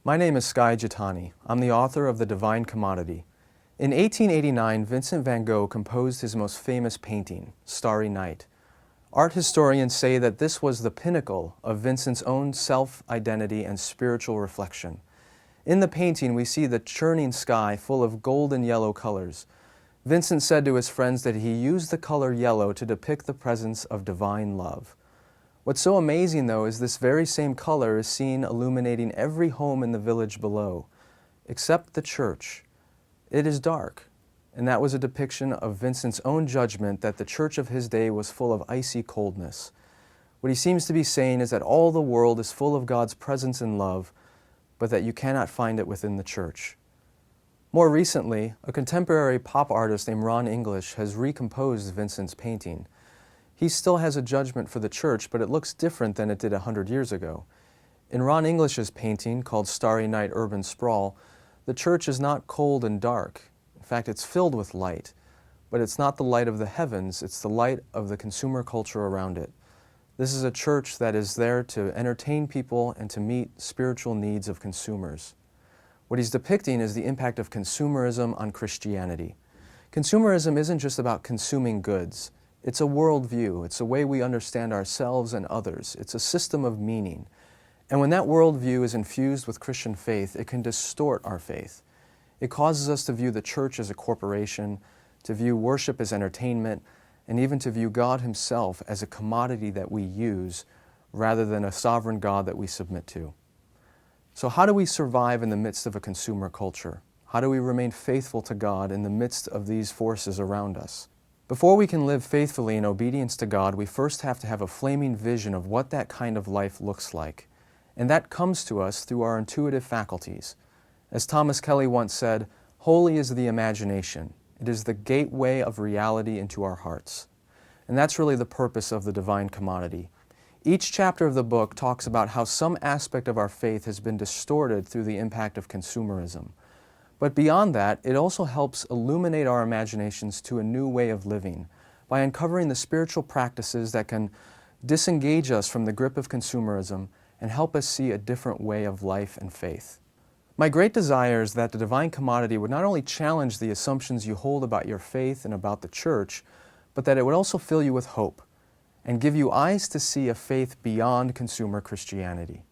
My name is Skye Jethani. I'm the author of The Divine Commodity. In 1889, Vincent van Gogh composed his most famous painting, Starry Night. Art historians say that this was the pinnacle of Vincent's own self-identity and spiritual reflection. In the painting, we see the churning sky full of gold and yellow colors. Vincent said to his friends that he used the color yellow to depict the presence of divine love. What's so amazing, though, is this very same color is seen illuminating every home in the village below, except the church. It is dark, and that was a depiction of Vincent's own judgment that the church of his day was full of icy coldness. What he seems to be saying is that all the world is full of God's presence and love, but that you cannot find it within the church. More recently, a contemporary pop artist named Ron English has recomposed Vincent's painting. He still has a judgment for the church, but it looks different than it did 100 years ago. In Ron English's painting, called Starry Night Urban Sprawl, the church is not cold and dark. In fact, it's filled with light. But it's not the light of the heavens, it's the light of the consumer culture around it. This is a church that is there to entertain people and to meet spiritual needs of consumers. What he's depicting is the impact of consumerism on Christianity. Consumerism isn't just about consuming goods. It's a worldview. It's a way we understand ourselves and others. It's a system of meaning. And when that worldview is infused with Christian faith, it can distort our faith. It causes us to view the church as a corporation, to view worship as entertainment, and even to view God Himself as a commodity that we use rather than a sovereign God that we submit to. So how do we survive in the midst of a consumer culture? How do we remain faithful to God in the midst of these forces around us? Before we can live faithfully in obedience to God, we first have to have a flaming vision of what that kind of life looks like. And that comes to us through our intuitive faculties. As Thomas Kelly once said, "Holy is the imagination. It is the gateway of reality into our hearts." And that's really the purpose of The Divine Commodity. Each chapter of the book talks about how some aspect of our faith has been distorted through the impact of consumerism. But beyond that, it also helps illuminate our imaginations to a new way of living by uncovering the spiritual practices that can disengage us from the grip of consumerism and help us see a different way of life and faith. My great desire is that The Divine Commodity would not only challenge the assumptions you hold about your faith and about the church, but that it would also fill you with hope and give you eyes to see a faith beyond consumer Christianity.